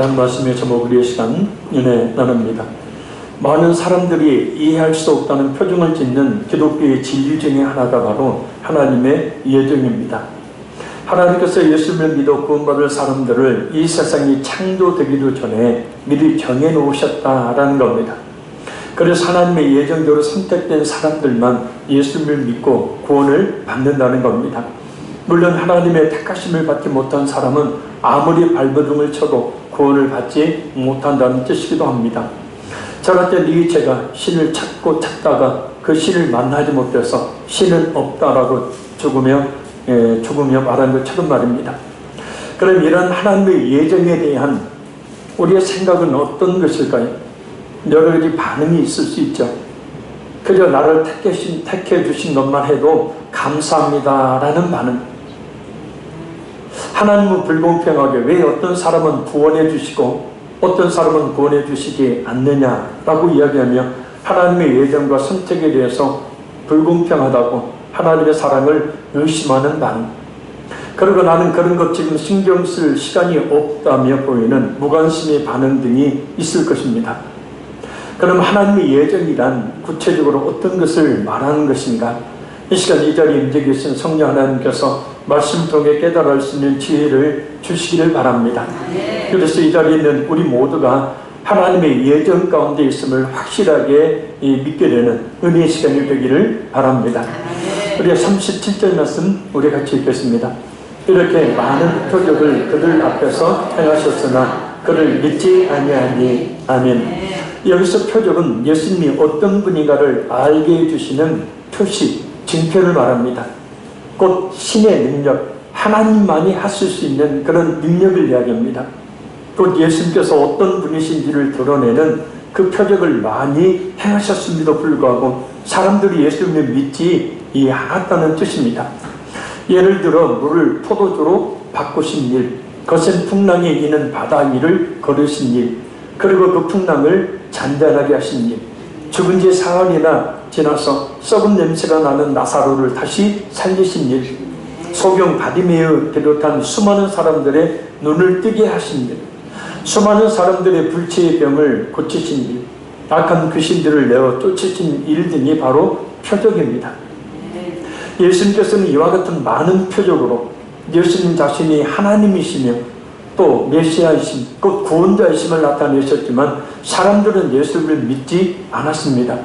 말씀의 제목을 시간 은혜 나눕니다. 많은 사람들이 이해할 수 없다는 표정을 짓는 기독교의 진리 중에 하나가 바로 하나님의 예정입니다. 하나님께서 예수를 믿어 구원받을 사람들을 이 세상이 창조되기도 전에 미리 정해놓으셨다라는 겁니다. 그래서 하나님의 예정대로 선택된 사람들만 예수를 믿고 구원을 받는다는 겁니다. 물론 하나님의 택하심을 받지 못한 사람은 아무리 발버둥을 쳐도 구원을 받지 못한다는 뜻이기도 합니다. 저럴 니체가 신을 찾고 찾다가 그 신을 만나지 못해서 신은 없다라고 죽으며 말한 것처럼 말입니다. 그럼 이런 하나님의 예정에 대한 우리의 생각은 어떤 것일까요? 여러 가지 반응이 있을 수 있죠. 그저 나를 택해 주신 것만 해도 감사합니다라는 반응. 하나님은 불공평하게 왜 어떤 사람은 구원해 주시고 어떤 사람은 구원해 주시지 않느냐라고 이야기하며 하나님의 예정과 선택에 대해서 불공평하다고 하나님의 사랑을 의심하는 반응. 그리고 나는 그런 것 지금 신경 쓸 시간이 없다며 보이는 무관심의 반응 등이 있을 것입니다. 그럼 하나님의 예정이란 구체적으로 어떤 것을 말하는 것인가? 이 시간 이 자리에 임재 계신 성령 하나님께서 말씀 통해 깨달을 수 있는 지혜를 주시기를 바랍니다. 그래서 이 자리에 있는 우리 모두가 하나님의 예정 가운데 있음을 확실하게 믿게 되는 은혜의 시간이 되기를 바랍니다. 우리 37절 말씀 우리 같이 읽겠습니다. 이렇게 많은 표적을 그들 앞에서 행하셨으나 그를 믿지 아니하니. 아멘. 여기서 표적은 예수님이 어떤 분인가를 알게 해주시는 표시, 증표를 말합니다. 곧 신의 능력, 하나님만이 하실 수 있는 그런 능력을 이야기합니다. 곧 예수님께서 어떤 분이신지를 드러내는 그 표적을 많이 행하셨음에도 불구하고 사람들이 예수님을 믿지 않았다는 뜻입니다. 예를 들어 물을 포도주로 바꾸신 일, 거센 풍랑에 이는 바다 위를 걸으신 일, 그리고 그 풍랑을 잔잔하게 하신 일, 죽은 지 사흘이나 지나서 썩은 냄새가 나는 나사로를 다시 살리신 일, 소경 바디메어 비롯한 수많은 사람들의 눈을 뜨게 하신 일, 수많은 사람들의 불치의 병을 고치신 일, 악한 귀신들을 내어 쫓으신 일 등이 바로 표적입니다. 예수님께서는 이와 같은 많은 표적으로 예수님 자신이 하나님이시며 또 메시아이심, 곧 구원자이심을 나타내셨지만 사람들은 예수를 믿지 않았습니다.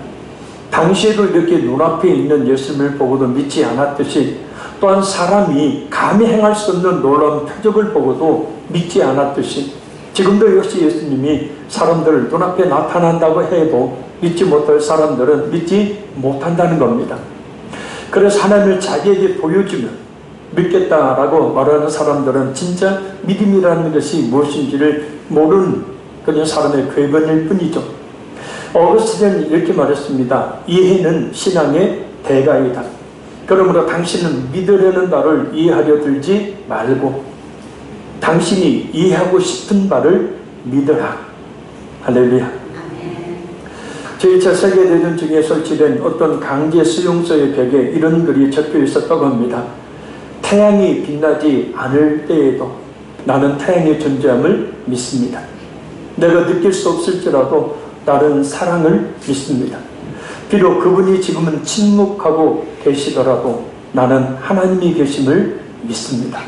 당시에도 이렇게 눈앞에 있는 예수님을 보고도 믿지 않았듯이 또한 사람이 감히 행할 수 없는 놀라운 표적을 보고도 믿지 않았듯이 지금도 역시 예수님이 사람들 눈앞에 나타난다고 해도 믿지 못할 사람들은 믿지 못한다는 겁니다. 그래서 하나님을 자기에게 보여주면 믿겠다라고 말하는 사람들은 진짜 믿음이라는 것이 무엇인지를 모르는 그냥 사람의 궤변일 뿐이죠. 어거스틴은 이렇게 말했습니다. 이해는 신앙의 대가이다. 그러므로 당신은 믿으려는 바를 이해하려 들지 말고 당신이 이해하고 싶은 바를 믿으라. 할렐루야. 제2차 세계대전 중에 설치된 어떤 강제 수용소의 벽에 이런 글이 적혀 있었다고 합니다. 태양이 빛나지 않을 때에도 나는 태양의 존재함을 믿습니다. 내가 느낄 수 없을지라도 나는 사랑을 믿습니다. 비록 그분이 지금은 침묵하고 계시더라도 나는 하나님이 계심을 믿습니다.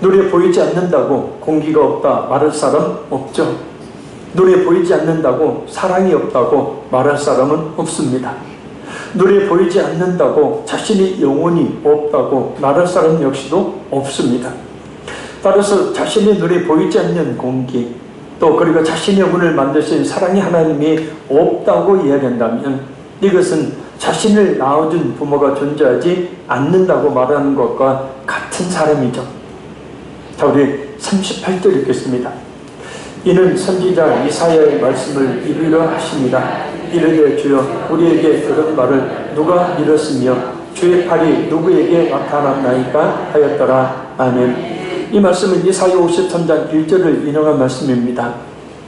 눈에 보이지 않는다고 공기가 없다 말할 사람 없죠. 눈에 보이지 않는다고 사랑이 없다고 말할 사람은 없습니다. 눈에 보이지 않는다고 자신이 영혼이 없다고 말할 사람 역시도 없습니다. 따라서 자신의 눈에 보이지 않는 공기 또 그리고 자신의 영혼을 만드신 사랑의 하나님이 없다고 이야기한다면 이것은 자신을 낳아준 부모가 존재하지 않는다고 말하는 것과 같은 사람이죠. 자, 우리 38절 읽겠습니다. 이는 선지자 이사야의 말씀을 이루려 하십니다. 이르되 주여 우리에게 그런 말을 누가 이뤘으며 주의 팔이 누구에게 나타났나이까 하였더라. 아멘. 이 말씀은 이사야 53장 1절을 인용한 말씀입니다.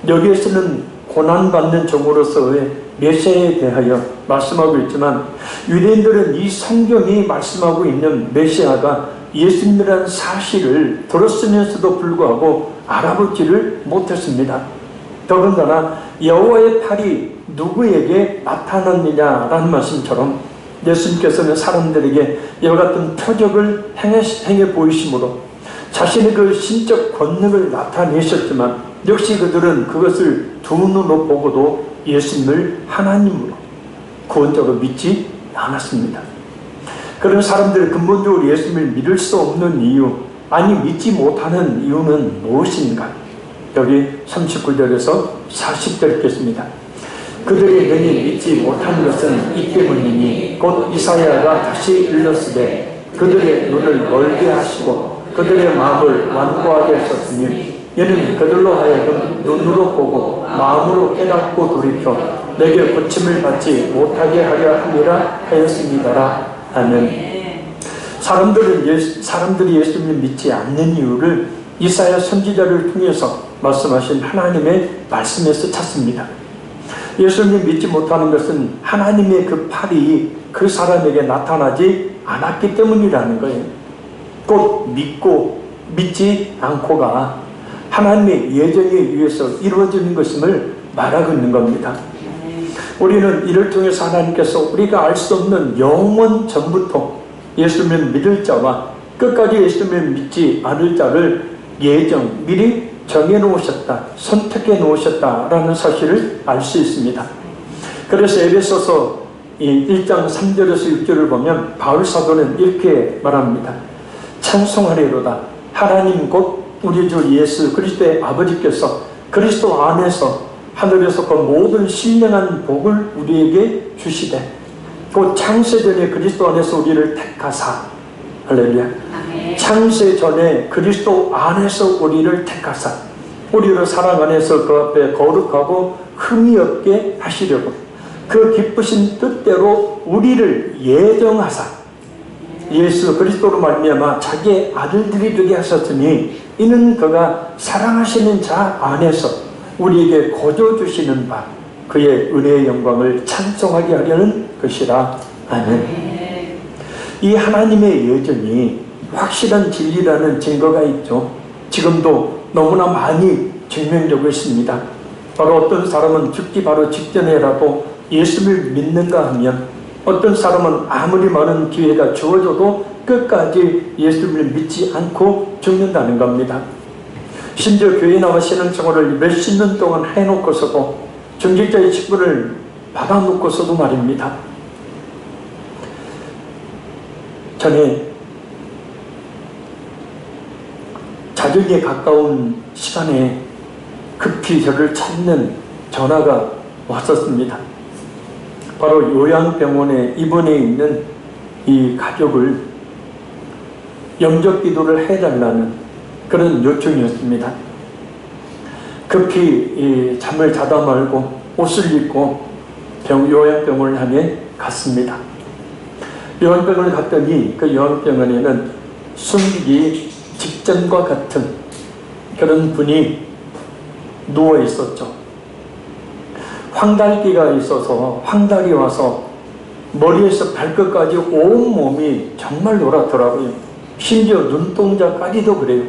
여기에서는 고난받는 종으로서의 메시아에 대하여 말씀하고 있지만 유대인들은 이 성경이 말씀하고 있는 메시아가 예수님이라는 사실을 들었으면서도 불구하고 알아보지를 못했습니다. 더군다나 여호와의 팔이 누구에게 나타났느냐라는 말씀처럼 예수님께서는 사람들에게 이와 같은 표적을 행해 보이심으로 자신의 그 신적 권능을 나타내셨지만 역시 그들은 그것을 두 눈으로 보고도 예수님을 하나님으로 구원자로 믿지 않았습니다. 그런 사람들이 근본적으로 예수님을 믿을 수 없는 이유, 아니 믿지 못하는 이유는 무엇인가? 여기 39절에서 40절 읽겠습니다. 그들이 능히 믿지 못한 것은 이 때문이니 곧 이사야가 다시 일렀으되 그들의 눈을 멀게 하시고 그들의 마음을 완고하게 하셨으니 이는 그들로 하여금 눈으로 보고 마음으로 깨닫고 돌이켜 내게 고침을 받지 못하게 하려 함이라 하였습니다라. 아멘. 사람들이 예수님을 믿지 않는 이유를 이사야 선지자를 통해서 말씀하신 하나님의 말씀에서 찾습니다. 예수님을 믿지 못하는 것은 하나님의 그 팔이 그 사람에게 나타나지 않았기 때문이라는 거예요. 곧 믿고 믿지 않고가 하나님의 예정에 의해서 이루어지는 것임을 말하고 있는 겁니다. 우리는 이를 통해서 하나님께서 우리가 알 수 없는 영원 전부터 예수님을 믿을 자와 끝까지 예수님을 믿지 않을 자를 미리 정해놓으셨다, 선택해 놓으셨다라는 사실을 알 수 있습니다. 그래서 에베소서 1장 3절에서 6절을 보면 바울 사도는 이렇게 말합니다. 찬송하리로다. 하나님 곧 우리 주 예수 그리스도의 아버지께서 그리스도 안에서 하늘에서 그 모든 신령한 복을 우리에게 주시되 곧 창세전에 그리스도 안에서 우리를 택하사, 할렐루야, 창세 전에 그리스도 안에서 우리를 택하사 우리를 사랑 안에서 그 앞에 거룩하고 흠이 없게 하시려고 그 기쁘신 뜻대로 우리를 예정하사 예수 그리스도로 말미암아 자기의 아들들이 되게 하셨으니 이는 그가 사랑하시는 자 안에서 우리에게 거저 주시는 바 그의 은혜의 영광을 찬송하게 하려는 것이라. 아멘. 이 하나님의 예정이 확실한 진리라는 증거가 있죠. 지금도 너무나 많이 증명되고 있습니다. 바로 어떤 사람은 죽기 바로 직전에라도 예수를 믿는가 하면 어떤 사람은 아무리 많은 기회가 주어져도 끝까지 예수를 믿지 않고 죽는다는 겁니다. 심지어 교회 나와 신앙생활을 몇십 년 동안 해놓고서도 중직자의 직분을 받아놓고서도 말입니다. 전에 자정에 가까운 시간에 급히 저를 찾는 전화가 왔었습니다. 바로 요양병원에 입원해 있는 이 가족을 영접 기도를 해달라는 그런 요청이었습니다. 급히 잠을 자다 말고 옷을 입고 요양병원을 향해 갔습니다. 요양병원을 갔더니 그 요양병원에는 숨기기 직전과 같은 그런 분이 누워 있었죠. 황달기가 있어서 황달이 와서 머리에서 발끝까지 온몸이 정말 노랗더라고요. 심지어 눈동자까지도 그래요.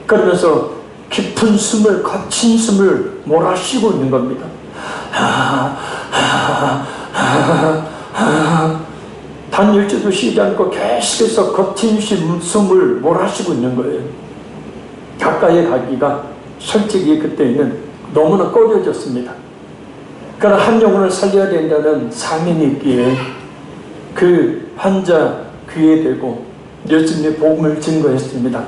그러면서 깊은 숨을, 거친 숨을 몰아쉬고 있는 겁니다. 단 일주도 쉬지 않고 계속해서 거친 숨을 몰아쉬고 있는 거예요. 가까이 가기가 솔직히 그때는 너무나 꺼려졌습니다. 그러나 한 영혼을 살려야 된다는 사명이 있기에 그 환자 귀에 대고 예수님의 복음을 증거했습니다.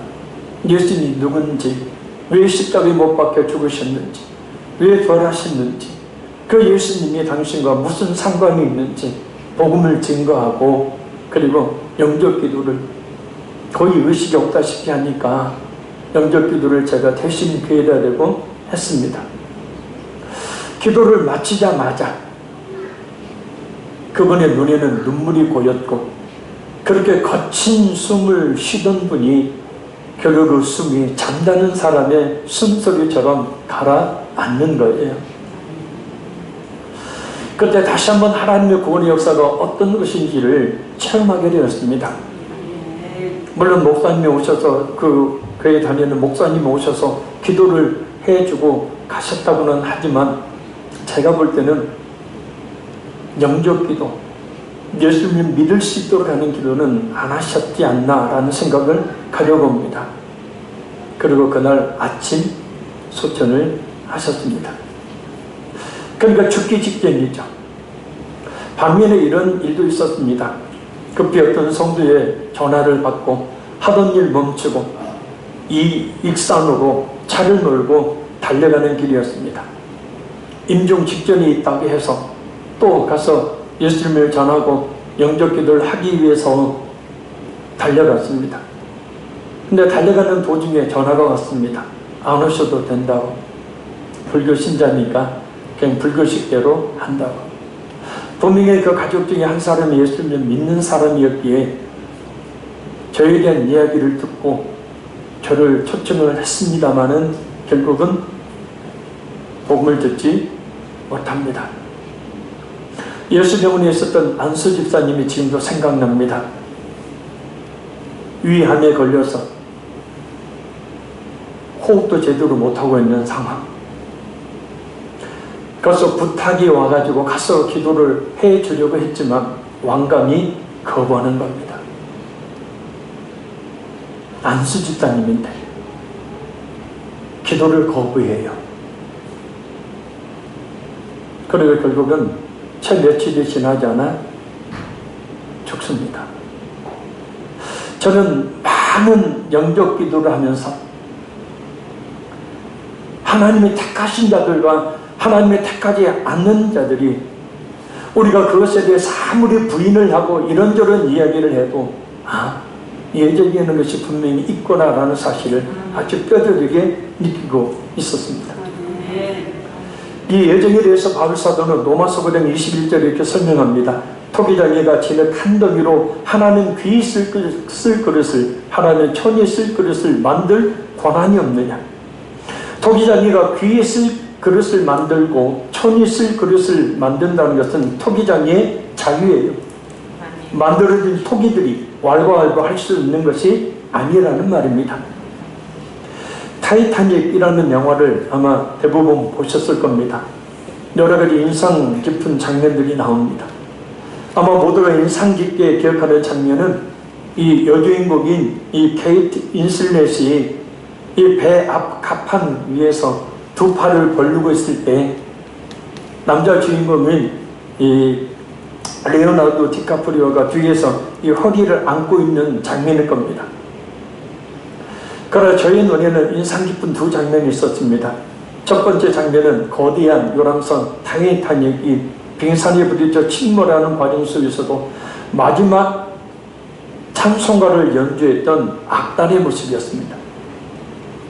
예수님이 누군지, 왜 십자가에 못 박혀 죽으셨는지, 왜 부활하셨는지, 그 예수님이 당신과 무슨 상관이 있는지 복음을 증거하고 그리고 영접 기도를 거의 의식이 없다시피 하니까 영접 기도를 제가 대신 귀에다 대고 했습니다. 기도를 마치자마자 그분의 눈에는 눈물이 고였고 그렇게 거친 숨을 쉬던 분이 결국 그 숨이 잠자는 사람의 숨소리처럼 가라앉는 거예요. 그때 다시 한번 하나님의 구원의 역사가 어떤 것인지를 체험하게 되었습니다. 물론 목사님이 오셔서 그 교회 다니는 목사님이 오셔서 기도를 해주고 가셨다고는 하지만 제가 볼 때는 영접기도, 예수님을 믿을 수 있도록 하는 기도는 안 하셨지 않나라는 생각을 가져봅니다. 그리고 그날 아침 소천을 하셨습니다. 그러니까 죽기 직전이죠. 반면에 이런 일도 있었습니다. 급히 어떤 성도의 전화를 받고 하던 일 멈추고 이 익산으로 차를 몰고 달려가는 길이었습니다. 임종 직전에 있다고 해서 또 가서 예수님을 전하고 영접기도를 하기 위해서 달려갔습니다. 근데 달려가는 도중에 전화가 왔습니다. 안 오셔도 된다고. 불교 신자니까 그냥 불교식대로 한다고. 분명히 그 가족 중에 한 사람이 예수님을 믿는 사람이었기에 저에 대한 이야기를 듣고 저를 초청을 했습니다마는 결국은 복음을 듣지 못합니다. 예수병원에 있었던 안수 집사님이 지금도 생각납니다. 위암에 걸려서 호흡도 제대로 못하고 있는 상황. 그래서 부탁이 와가지고 가서 기도를 해주려고 했지만 왕감이 거부하는 겁니다. 안수 집사님인데 기도를 거부해요. 그리고 결국은 채 며칠이 지나지 않아 죽습니다. 저는 많은 영접 기도를 하면서 하나님이 택하신 자들과 하나님의 택하지 않는 자들이 우리가 그것에 대해서 아무리 부인을 하고 이런저런 이야기를 해도 예정되는 것이 분명히 있구나라는 사실을 아주 뼈저리게 느끼고 있었습니다. 이 예정에 대해서 바울사도는 로마서 9장 21절에 이렇게 설명합니다. 토기장이가 진흙 한 덩이로 하나님 귀히 쓸 그릇을, 하나님 천히 쓸 그릇을 만들 권한이 없느냐. 토기장이가 귀히 쓸 그릇을 만들고 천히 쓸 그릇을 만든다는 것은 토기장이의 자유예요. 만들어진 토기들이 왈가왈부할 수 있는 것이 아니라는 말입니다. 타이타닉이라는 영화를 아마 대부분 보셨을 겁니다. 여러 가지 인상 깊은 장면들이 나옵니다. 아마 모두가 인상 깊게 기억하는 장면은 이 여주인공인 이 케이트 인슬렛이 이 배 앞 갑판 위에서 두 팔을 벌리고 있을 때 남자 주인공인 이 레오나르도 디카프리오가 뒤에서 이 허리를 안고 있는 장면일 겁니다. 그러나 저희 눈에는 인상 깊은 두 장면이 있었습니다. 첫 번째 장면은 거대한 요람선 타이타닉이 빙산에 부딪혀 침몰하는 과정 속에서도 마지막 찬송가를 연주했던 악단의 모습이었습니다.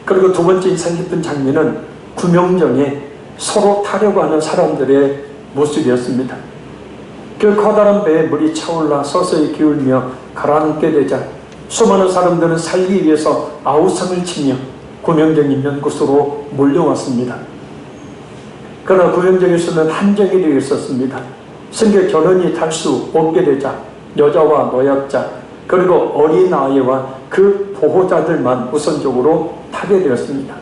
그리고 두 번째 인상 깊은 장면은 구명정에 서로 타려고 하는 사람들의 모습이었습니다. 그 커다란 배에 물이 차올라 서서히 기울며 가라앉게 되자 수많은 사람들은 살기 위해서 아우성을 치며 구명정 있는 곳으로 몰려왔습니다. 그러나 구명정에서는 한정이 되어 있었습니다. 승객 전원이 탈 수 없게 되자 여자와 노약자 그리고 어린아이와 그 보호자들만 우선적으로 타게 되었습니다.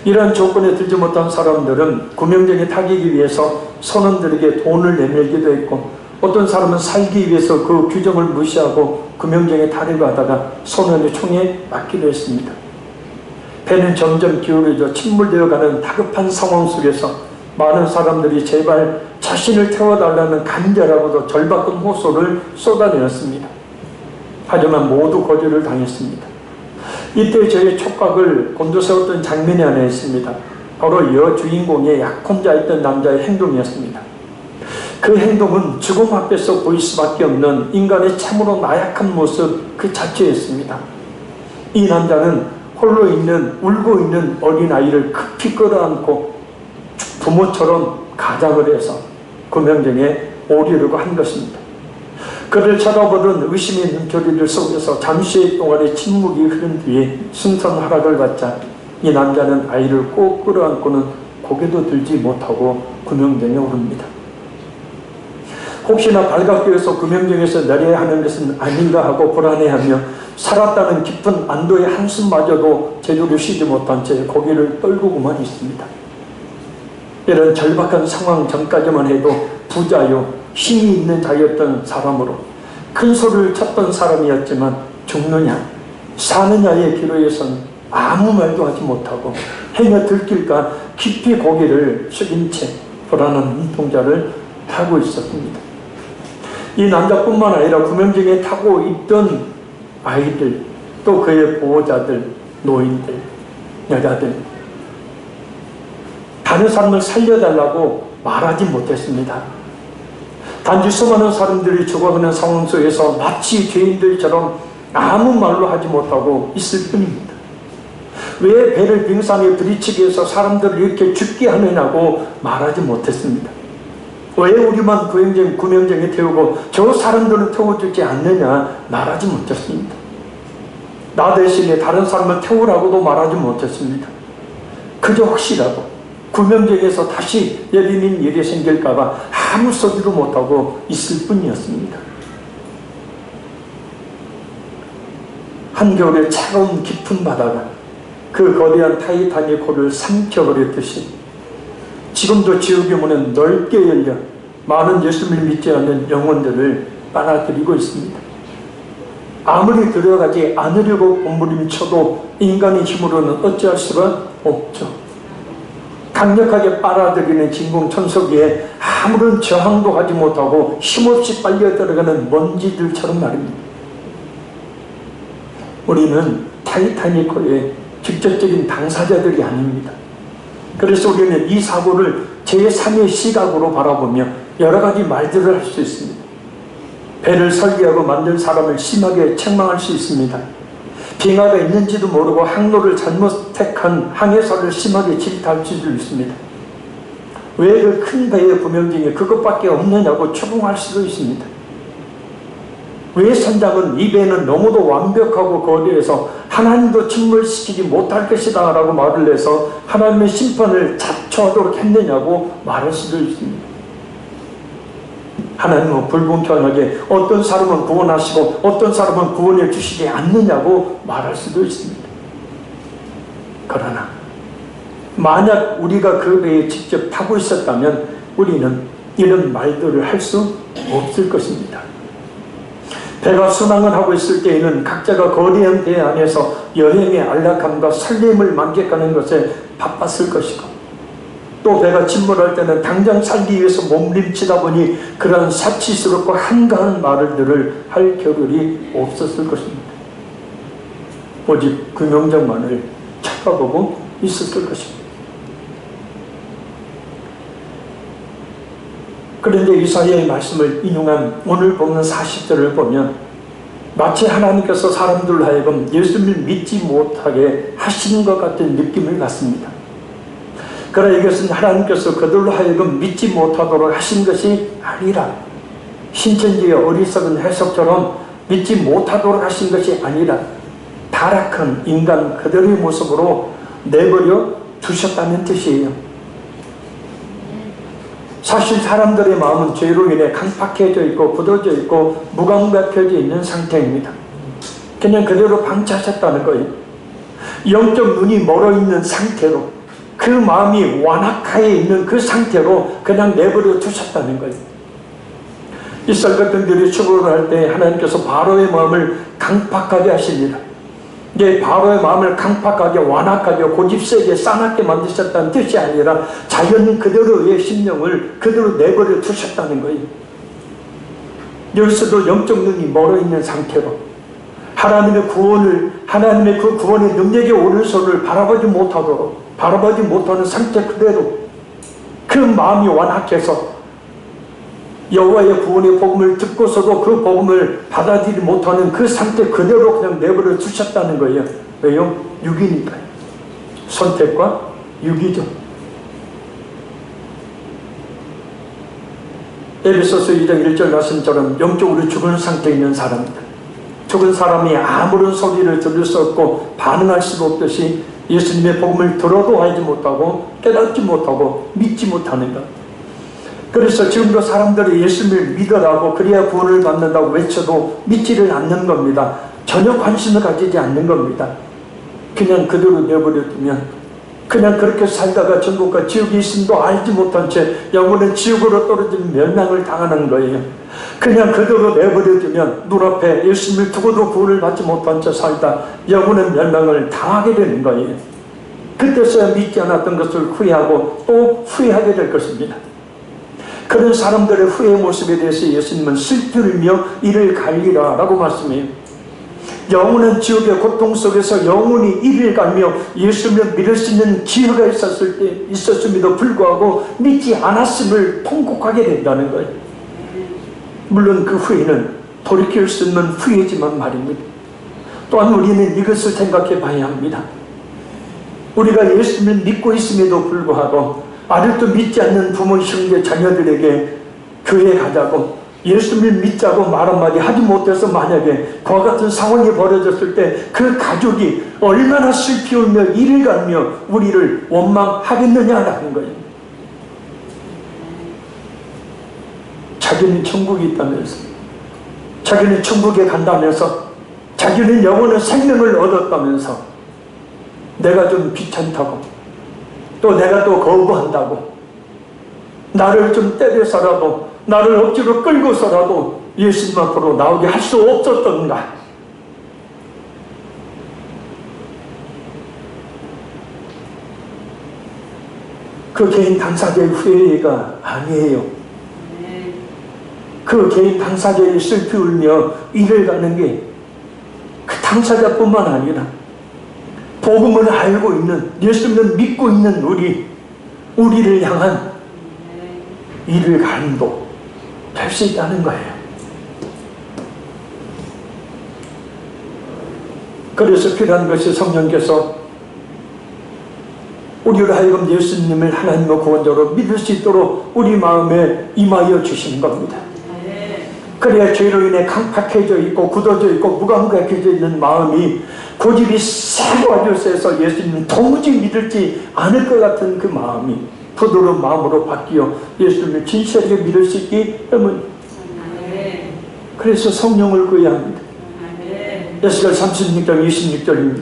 이러한 조건에 들지 못한 사람들은 구명정에 타기 위해서 선원들에게 돈을 내밀기도 했고 어떤 사람은 살기 위해서 그 규정을 무시하고 구명정에 타려고 하다가 선원의 총에 맞기도 했습니다. 배는 점점 기울어져 침몰되어가는 다급한 상황 속에서 많은 사람들이 제발 자신을 태워달라는 간절하고도 절박한 호소를 쏟아내었습니다. 하지만 모두 거절을 당했습니다. 이때 저의 촉각을 곤두세웠던 장면이 하나 있습니다. 바로 여주인공의 약혼자였던 남자의 행동이었습니다. 그 행동은 죽음 앞에서 보일 수밖에 없는 인간의 참으로 나약한 모습 그 자체였습니다. 이 남자는 홀로 있는 울고 있는 어린아이를 급히 끌어안고 부모처럼 가장을 해서 구명정에 오르려고 한 것입니다. 그를 쳐다보던 의심의 눈초리들 속에서 잠시 동안의 침묵이 흐른 뒤에 승선 허락을 받자 이 남자는 아이를 꼭 끌어안고는 고개도 들지 못하고 구명정에 오릅니다. 혹시나 발각되어서 구명정에서 내려야 하는 것은 아닌가 하고 불안해하며 살았다는 깊은 안도의 한숨마저도 제대로 쉬지 못한 채 고개를 떨구고만 있습니다. 이런 절박한 상황 전까지만 해도 부자요 힘이 있는 자였던 사람으로 큰 소리를 쳤던 사람이었지만 죽느냐 사느냐의 기로에선 아무 말도 하지 못하고 행여 들킬까 깊이 고개를 숙인 채 불안한 눈동자를 타고 있었습니다. 이 남자뿐만 아니라 구명정에 타고 있던 아이들, 또 그의 보호자들, 노인들, 여자들, 다른 사람을 살려달라고 말하지 못했습니다. 단지 수많은 사람들이 죽어가는 상황 속에서 마치 죄인들처럼 아무 말로 하지 못하고 있을 뿐입니다. 왜 배를 빙산에 부딪히게 해서 사람들을 이렇게 죽게 하느냐고 말하지 못했습니다. 왜 우리만 구명정에 태우고 저 사람들은 태워주지 않느냐 말하지 못했습니다. 나 대신에 다른 사람을 태우라고도 말하지 못했습니다. 그저 혹시라도 구명정에서 다시 예비민 일이 생길까봐 아무 소리도 못하고 있을 뿐이었습니다. 한겨울의 차가운 깊은 바다가 그 거대한 타이타닉호를 삼켜버렸듯이 지금도 지옥의 문은 넓게 열려 많은 예수님을 믿지 않는 영혼들을 빨아들이고 있습니다. 아무리 들어가지 않으려고 몸부림쳐도 인간의 힘으로는 어찌할 수가 없죠. 강력하게 빨아들이는 진공청소기에 아무런 저항도 하지 못하고 힘없이 빨려 들어가는 먼지들처럼 말입니다. 우리는 타이타닉호의 직접적인 당사자들이 아닙니다. 그래서 우리는 이 사고를 제3의 시각으로 바라보며 여러 가지 말들을 할 수 있습니다. 배를 설계하고 만든 사람을 심하게 책망할 수 있습니다. 빙하가 있는지도 모르고 항로를 잘못 택한 항해사를 심하게 질타할 수도 있습니다. 왜 그 큰 배의 구명정에 그것밖에 없느냐고 추궁할 수도 있습니다. 왜 선장은 이 배는 너무도 완벽하고 거대해서 하나님도 침몰시키지 못할 것이다 라고 말을 해서 하나님의 심판을 자초하도록 했느냐고 말할 수도 있습니다. 하나님은 불공평하게 어떤 사람은 구원하시고 어떤 사람은 구원해 주시지 않느냐고 말할 수도 있습니다. 그러나 만약 우리가 그 배에 직접 타고 있었다면 우리는 이런 말들을 할 수 없을 것입니다. 배가 순항을 하고 있을 때에는 각자가 거대한 배 안에서 여행의 안락함과 설렘을 만끽하는 것에 바빴을 것이고, 또 배가 침몰할 때는 당장 살기 위해서 몸부림치다 보니 그런 사치스럽고 한가한 말들을 할 겨를이 없었을 것입니다. 오직 구명정만을 쳐다보고 있었을 것입니다. 그런데 이사야의 말씀을 인용한 오늘 보는 40절을 보면 마치 하나님께서 사람들로 하여금 예수님을 믿지 못하게 하신 것 같은 느낌을 갖습니다. 그러나 이것은 하나님께서 그들로 하여금 믿지 못하도록 하신 것이 아니라, 신천지의 어리석은 해석처럼 믿지 못하도록 하신 것이 아니라 타락한 인간 그들의 모습으로 내버려 두셨다는 뜻이에요. 사실 사람들의 마음은 죄로 인해 강팍해져 있고 굳어져 있고 무감각해져 있는 상태입니다. 그냥 그대로 방치하셨다는 거예요. 영적 눈이 멀어 있는 상태로, 그 마음이 완악하에 있는 그 상태로 그냥 내버려 두셨다는 거예요. 이스라엘 백성들이 출애굽을 할 때 하나님께서 바로의 마음을 강팍하게 하십니다. 이제 바로의 마음을 강팍하게, 완악하게, 고집세게, 싸납게 만드셨다는 뜻이 아니라 자연 그대로의 심령을 그대로 내버려 두셨다는 거예요. 여기서도 영적 눈이 멀어 있는 상태로 하나님의 구원을, 하나님의 그 구원의 능력의 오른손을 바라보지 못하도록, 바라보지 못하는 상태 그대로 그 마음이 완악해서 여호와의 구원의 복음을 듣고서도 그 복음을 받아들이지 못하는 그 상태 그대로 그냥 내버려 두셨다는 거예요. 왜요? 육이니까요. 선택과 육이죠. 에베소서 2장 1절 말씀처럼 영적으로 죽은 상태에 있는 사람들, 죽은 사람이 아무런 소리를 들을 수 없고 반응할 수도 없듯이 예수님의 복음을 들어도 하지 못하고 깨닫지 못하고 믿지 못하는 것, 그래서 지금도 사람들이 예수님을 믿으라고 그래야 구원을 받는다고 외쳐도 믿지를 않는 겁니다. 전혀 관심을 가지지 않는 겁니다. 그냥 그대로 내버려두면 그냥 그렇게 살다가 천국과 지옥이 있음도 알지 못한 채 영혼은 지옥으로 떨어지는 멸망을 당하는 거예요. 그냥 그대로 내버려두면 눈앞에 예수님을 두고도 구원을 받지 못한 채 살다 영혼은 멸망을 당하게 되는 거예요. 그때서야 믿지 않았던 것을 후회하고 또 후회하게 될 것입니다. 그런 사람들의 후회의 모습에 대해서 예수님은 슬프며 이를 갈리라 라고 말씀해요. 영혼은 지옥의 고통 속에서 영혼이 이를 갈며 예수님을 믿을 수 있는 기회가 있었음에도 불구하고 믿지 않았음을 통곡하게 된다는 거예요. 물론 그 후회는 돌이킬 수 없는 후회지만 말입니다. 또한 우리는 이것을 생각해 봐야 합니다. 우리가 예수님을 믿고 있음에도 불구하고 아직도 믿지 않는 부모, 형제, 자녀들에게 교회 가자고 예수님을 믿자고 말 한마디 하지 못해서 만약에 그와 같은 상황이 벌어졌을 때 그 가족이 얼마나 슬피우며 이를 갈며 우리를 원망하겠느냐라는 거예요. 자기는 천국이 있다면서, 자기는 천국에 간다면서, 자기는 영원한 생명을 얻었다면서 내가 좀 귀찮다고, 또 내가 또 거부한다고, 나를 좀 때려서라도, 나를 억지로 끌고서라도 예수님 앞으로 나오게 할 수 없었던가. 그 개인 당사자의 후회가 아니에요. 그 개인 당사자의 슬피 울며 이를 가는 게 그 당사자뿐만 아니라 복음을 알고 있는, 예수님을 믿고 있는 우리를 향한 이를 가는도 될 수 있다는 거예요. 그래서 필요한 것이 성령께서 우리를 하여금 예수님을 하나님의 구원자로 믿을 수 있도록 우리 마음에 임하여 주시는 겁니다. 그래야 죄로 인해 강팍해져 있고 굳어져 있고 무감각해져 있는 마음이 고집이 세고 아주 세서 예수님은 도무지 믿을지 않을 것 같은 그 마음이 부드러운 마음으로 바뀌어 예수님을 진실하게 믿을 수 있기 때문입니다. 그래서 성령을 구해야 합니다. 에스겔 36장 26절입니다.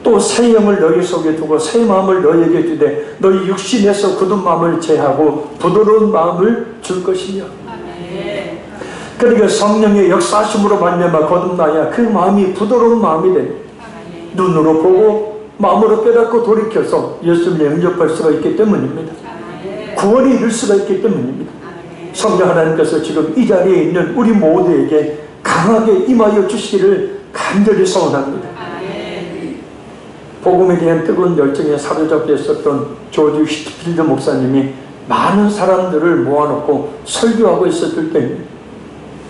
또 새 영을 너희 속에 두고 새 마음을 너희에게 주되 너희 육신에서 굳은 마음을 제하고 부드러운 마음을 줄 것이며. 그러니까 성령의 역사하심으로 말미암아 거듭나야 그 마음이 부드러운 마음이 됩니다. 눈으로 보고 마음으로 깨닫고 돌이켜서 예수님을 영접할 수가 있기 때문입니다. 구원이 이룰 수가 있기 때문입니다. 성령 하나님께서 지금 이 자리에 있는 우리 모두에게 강하게 임하여 주시기를 간절히 소원합니다. 복음에 대한 뜨거운 열정에 사로잡혀 있었던 조지 휘트필드 목사님이 많은 사람들을 모아놓고 설교하고 있었을 때입니다.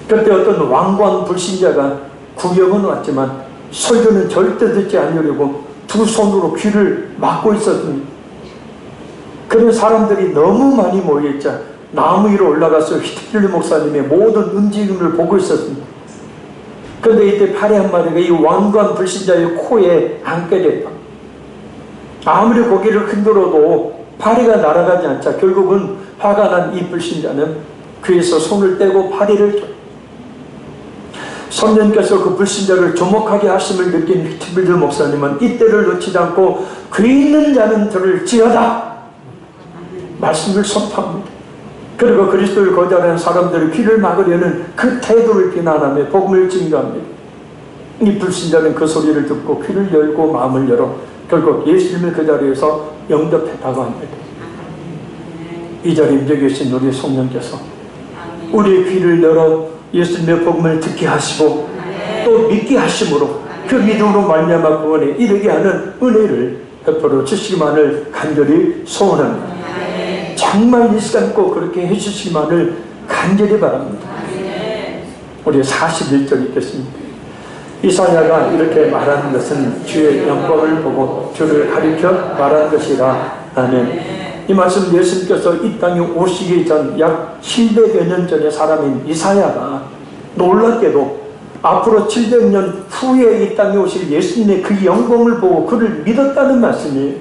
그때 어떤 완고한 불신자가 구경은 왔지만 설교는 절대 듣지 않으려고 두 손으로 귀를 막고 있었습니다. 그런 사람들이 너무 많이 모여있자 나무 위로 올라가서 휘트필드 목사님의 모든 움직임을 보고 있었습니다. 그런데 이때 파리 한 마리가 이 완고한 불신자의 코에 앉게 됐다. 아무리 고개를 흔들어도 파리가 날아가지 않자 결국은 화가 난 이 불신자는 귀에서 손을 떼고 파리를 쳤다. 성령께서 그 불신자를 조목하게 하심을 느낀 휘트필드 목사님은 이때를 놓치지 않고 귀 있는 자는 들을지어다 말씀을 선포합니다. 그리고 그리스도를 거절하는 사람들의 귀를 막으려는 그 태도를 비난하며 복음을 증거합니다. 이 불신자는 그 소리를 듣고 귀를 열고 마음을 열어 결국 예수님을 그 자리에서 영접했다고 합니다. 이 자리에 임재 계신 우리 성령께서 우리의 귀를 열어 예수님의 복음을 듣게 하시고 또 믿게 하심으로 그 믿음으로 말미암아 구원에 이르게 하는 은혜를 베풀어 주시기만을 간절히 소원합니다. 정말 이 시간 꼭 그렇게 해주시기만을 간절히 바랍니다. 우리 41절 읽겠습니다. 이사야가 이렇게 말하는 것은 주의 영광을 보고 주를 가리켜 말한 것이라. 아멘. 이 말씀 예수님께서 이 땅에 오시기 전 약 700여 년 전의 사람인 이사야가 놀랍게도 앞으로 700년 후에 이 땅에 오실 예수님의 그 영광을 보고 그를 믿었다는 말씀이에요.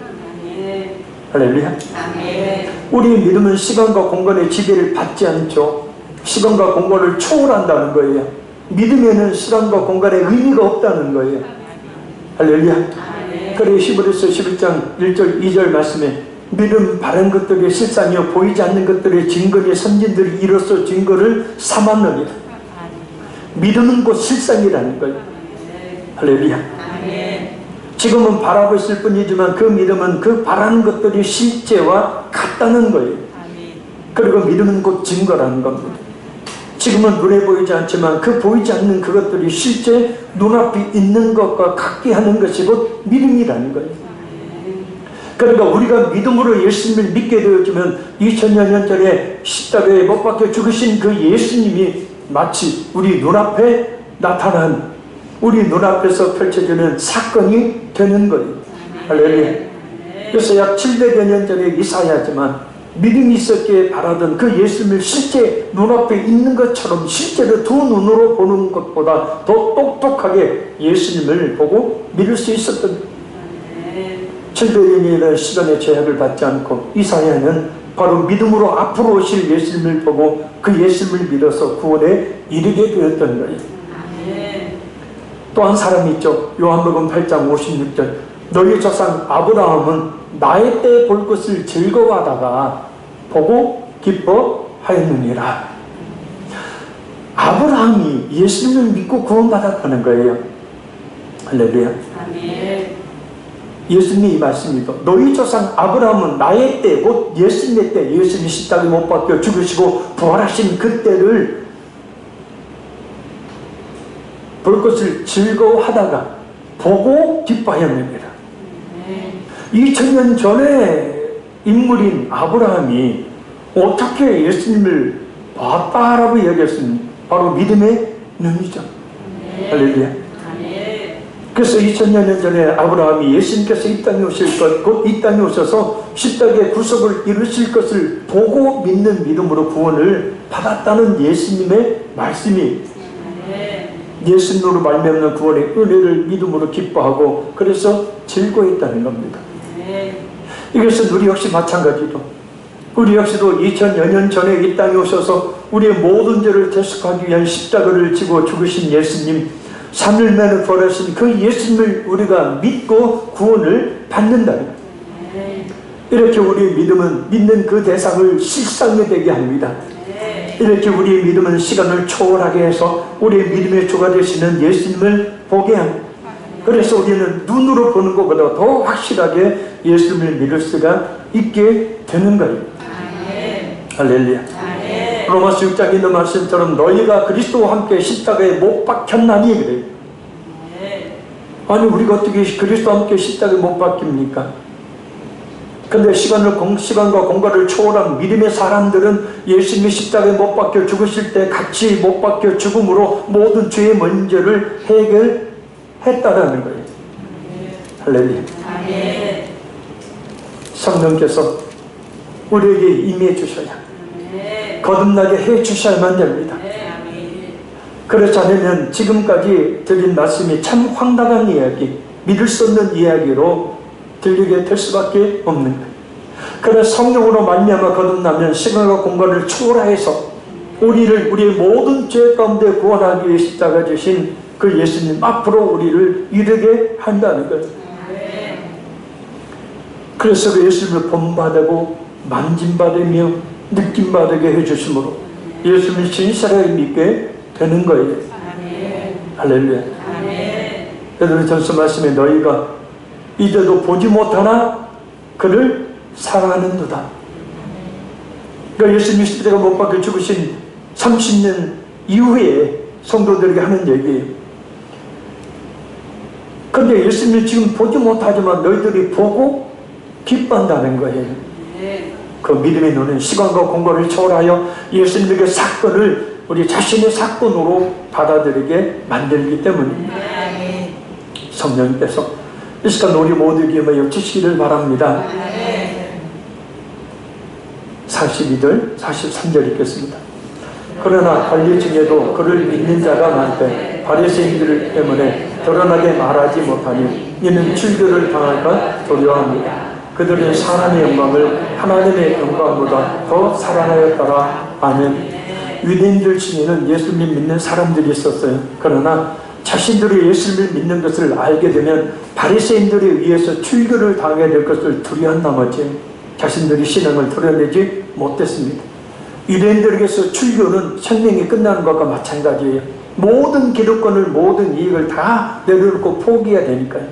할렐루야. 아멘. 우리의 믿음은 시간과 공간의 지배를 받지 않죠. 시간과 공간을 초월한다는 거예요. 믿음에는 시간과 공간의 의미가 없다는 거예요. 할렐루야. 그래 히브리서 11장 1절 2절 말씀에 믿음 바른 것들의 실상이요 보이지 않는 것들의 증거니 선진들이 이로써 증거를 삼았느니라. 믿음은 곧 실상이라는 거예요. 할렐루야. 지금은 바라고 있을 뿐이지만 그 믿음은 그 바라는 것들이 실제와 같다는 거예요. 그리고 믿음은 곧 증거라는 겁니다. 지금은 눈에 보이지 않지만 그 보이지 않는 그것들이 실제 눈앞에 있는 것과 같게 하는 것이 곧 믿음이라는 거예요. 그러니까 우리가 믿음으로 예수님을 믿게 되어지면 2000여 년 전에 십자가에 못 박혀 죽으신 그 예수님이 마치 우리 눈앞에 나타난, 우리 눈앞에서 펼쳐지는 사건이 되는 거예요. 할렐루야. 그래서 약 700여 년 전에 이사야지만 믿음이 있었기에 바라던 그 예수님을 실제 눈앞에 있는 것처럼 실제로 두 눈으로 보는 것보다 더 똑똑하게 예수님을 보고 믿을 수 있었던 700년이라는 시간의 제약을 받지 않고 이사야는 바로 믿음으로 앞으로 오실 예수님을 보고 그 예수님을 믿어서 구원에 이르게 되었던 거예요. 또 한 사람이 있죠. 요한복음 8장 56절 너희 조상 아브라함은 나의 때 볼 것을 즐거워하다가 보고 기뻐하였느니라. 아브라함이 예수님을 믿고 구원받았다는 거예요. 할렐루야. 예수님이 이 말씀이죠. 너희 조상 아브라함은 나의 때, 곧 예수님의 때, 예수님이 십자가에 못 박혀 죽으시고 부활하신 그 때를 볼 것을 즐거워하다가 보고 기뻐하였느니라. 2000년 전에 인물인 아브라함이 어떻게 예수님을 봤다라고 이야기했습니까? 바로 믿음의 눈이죠. 할렐루야. 그래서 2000년 전에 아브라함이 예수님께서 이 땅에 오실 것, 곧 이 땅에 오셔서 십자가의 구속을 이루실 것을 보고 믿는 믿음으로 구원을 받았다는 예수님의 말씀이 예수님으로 말미암는 구원의 은혜를 믿음으로 기뻐하고 그래서 즐거워했다는 겁니다. 이것은 우리 역시 마찬가지로 우리 역시도 2000여 년 전에 이 땅에 오셔서 우리의 모든 죄를 대속하기 위한 십자가를 지고 죽으신 예수님, 3일 만에 부활하신 그 예수님을 우리가 믿고 구원을 받는다는 거예요. 이렇게 우리의 믿음은 믿는 그 대상을 실상이 되게 합니다. 이렇게 우리의 믿음은 시간을 초월하게 해서 우리의 믿음의 주가 되시는 예수님을 보게 합니다. 그래서 우리는 눈으로 보는 것보다 더 확실하게 예수님을 믿을 수가 있게 되는 거예요. 할렐루야. 로마서 6장에 있는 말씀처럼 너희가 그리스도와 함께 십자가에 못 박혔나니 그래요. 아니 우리가 어떻게 그리스도와 함께 십자가에 못 박힙니까? 근데 시간과 공간을 초월한 믿음의 사람들은 예수님이 십자가에 못 박혀 죽으실 때 같이 못 박혀 죽음으로 모든 죄의 문제를 해결했다라는 거예요. 할렐루야. 성령께서 우리에게 임해 주셔야 거듭나게 해 주셔야만 됩니다. 그렇지 않으면 지금까지 드린 말씀이 참 황당한 이야기, 믿을 수 없는 이야기로 들리게 될 수밖에 없는 거예요. 그러나 성령으로 말미암아 거듭나면 시간과 공간을 초월해서 우리의 모든 죄 가운데 구원하기 위해 십자가 지신 그 예수님 앞으로 우리를 이르게 한다는 거예요. 그래서 그 예수님을 본받고 만짐받으며 느낌받게 해주심으로 예수님을 진실하게 믿게 되는 거예요. 할렐루야. 베드로전서 말씀에 너희가 이제도 보지 못하나 그를 사랑하는도다. 그러니까 예수님이 십자가 못 박혀 죽으신 30년 이후에 성도들에게 하는 얘기예요. 그런데 예수님이 지금 보지 못하지만 너희들이 보고 기뻐한다는 거예요. 그 믿음의 눈은 시간과 공간을 초월하여 예수님에게 사건을 우리 자신의 사건으로 받아들이게 만들기 때문입니다. 성령께서 이 시간 우리 모두에게 여쭈시기를 바랍니다. 42절 43절 읽겠습니다. 그러나 관리 중에도 그를 믿는 자가 많되 바리새인들 때문에 드러나게 말하지 못하니 이는 출교를 당할까 두려워합니다. 그들은 사람의 영광을 하나님의 영광보다 더 사랑하였더라. 아멘. 유대인들 중에는 예수님 믿는 사람들이 있었어요. 그러나 자신들이 예수님을 믿는 것을 알게 되면 바리새인들에 의해서 출교를 당하게 될 것을 두려워한 나머지 자신들이 신앙을 드러내지 못했습니다. 유대인들에게서 출교는 생명이 끝나는 것과 마찬가지예요. 모든 기득권을, 모든 이익을 다 내려놓고 포기해야 되니까요.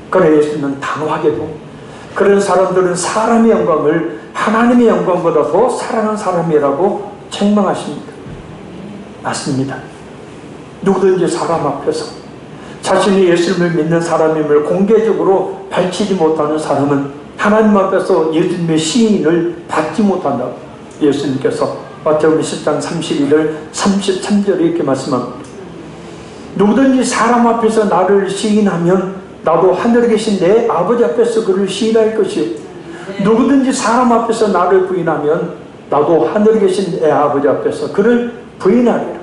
그러나 예수님은 단호하게도 그런 사람들은 사람의 영광을 하나님의 영광보다 더 사랑하는 사람이라고 책망하십니다. 맞습니다. 누구든지 사람 앞에서 자신이 예수님을 믿는 사람임을 공개적으로 밝히지 못하는 사람은 하나님 앞에서 예수님의 시인을 받지 못한다고 예수님께서 마태복음 10장 31절 33절에 이렇게 말씀합니다. 누구든지 사람 앞에서 나를 시인하면 나도 하늘에 계신 내 아버지 앞에서 그를 시인할 것이요, 누구든지 사람 앞에서 나를 부인하면 나도 하늘에 계신 내 아버지 앞에서 그를 부인하리라.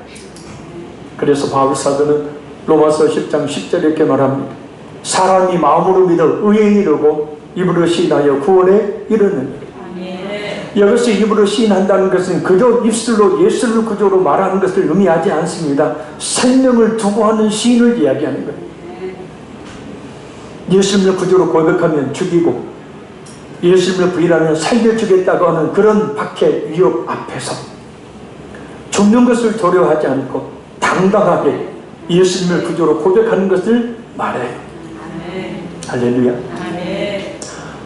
그래서 바울 사도는 로마서 10장 10절에 이렇게 말합니다. 사람이 마음으로 믿어 의에 이르고 입으로 시인하여 구원에 이르느니라. 여기서 입으로 시인한다는 것은 그저 입술로 예수를 구주로 말하는 것을 의미하지 않습니다. 생명을 두고 하는 시인을 이야기하는 거예요. 예수님을 구주로 고백하면 죽이고 예수님을 부인하면 살려주겠다고 하는 그런 박해 위협 앞에서 죽는 것을 두려워하지 않고 당당하게 예수님을 구주로 고백하는 것을 말해요. 할렐루야.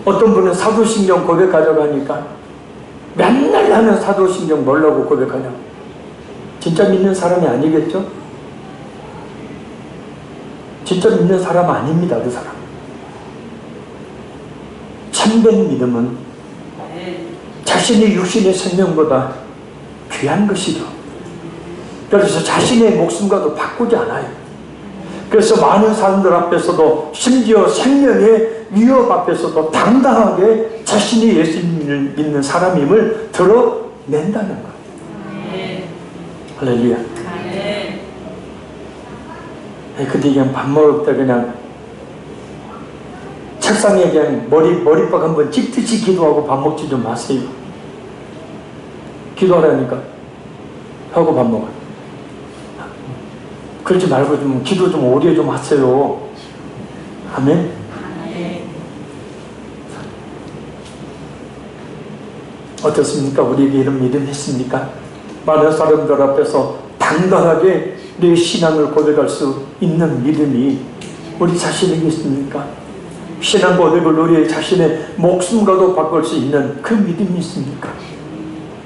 어떤 분은 사도신경 고백하려고 하니까 맨날 하는 사도신경 뭐라고 고백하냐? 진짜 믿는 사람이 아니겠죠? 진짜 믿는 사람 아닙니다. 그 사람. 참된 믿음은 자신의 육신의 생명보다 귀한 것이죠. 그래서 자신의 목숨과도 바꾸지 않아요. 그래서 많은 사람들 앞에서도 심지어 생명의 위협 앞에서도 당당하게 자신이 예수님을 믿는 사람임을 드러낸다는 거예요. 할렐루야. 근데 그냥 밥 먹을 때 그냥 책상에 그냥 머리빡 한번 찍듯이 기도하고 밥 먹지 좀 마세요. 기도하라니까 하고 밥 먹어요. 그러지 말고 좀 기도 좀 오래 좀 하세요. 아멘. 어떻습니까? 우리에게 이런 믿음 있습니까? 많은 사람들 앞에서 당당하게 내 신앙을 고백할 수 있는 믿음이 우리 자신에게 있습니까? 신앙 고백을 우리 자신의 목숨과도 바꿀 수 있는 그 믿음이 있습니까?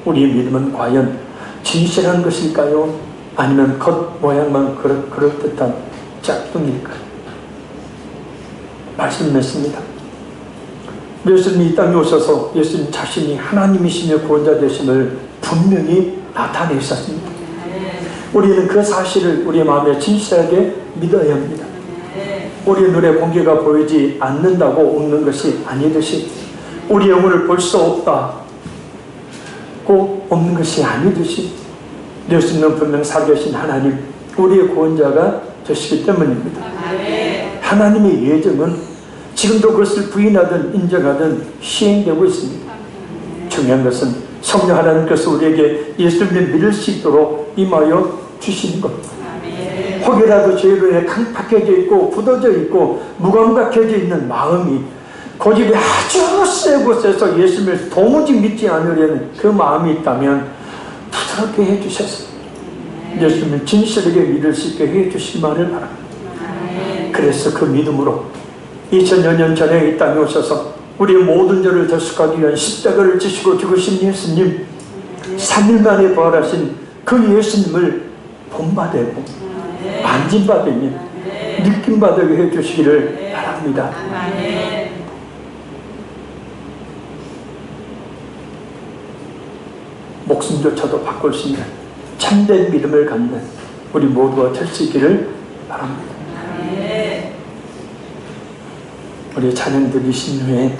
우리의 믿음은 과연 진실한 것일까요? 아니면 겉모양만 그럴듯한 짝퉁일까요? 말씀했습니다. 예수님이 이 땅에 오셔서 예수님 자신이 하나님이시며 구원자 되심을 분명히 나타내셨습니다. 우리는 그 사실을 우리의 마음에 진실하게 믿어야 합니다. 우리의 눈에 공기가 보이지 않는다고 웃는 것이 아니듯이 우리의 영혼을 볼 수 없다고 없는 것이 아니듯이 예수님은 분명 살아계신 하나님, 우리의 구원자가 되시기 때문입니다. 하나님의 예정은 지금도 그것을 부인하든 인정하든 시행되고 있습니다. 중요한 것은 성령 하나님께서 우리에게 예수님을 믿을 수 있도록 임하여 주시는 것. 혹이라도 죄로 인해 강팍해져 있고 굳어져 있고 무감각해져 있는 마음이 고집이 아주 세고 세서 예수님을 도무지 믿지 않으려는 그 마음이 있다면 부드럽게 해주셔서 예수님을 진실하게 믿을 수 있게 해주시기만을 바랍니다. 그래서 그 믿음으로 2000여 년 전에 이 땅에 오셔서 우리의 모든 죄를 대속하기 위한 십자가를 지시고 죽으신 예수님, 3일 만에 부활하신 그 예수님을 본받고 만진받으며 느낌받게 해주시기를 바랍니다. 목숨조차도 바꿀 수 있는 참된 믿음을 갖는 우리 모두가 될 수 있기를 바랍니다. 우리 찬양 들으신 후에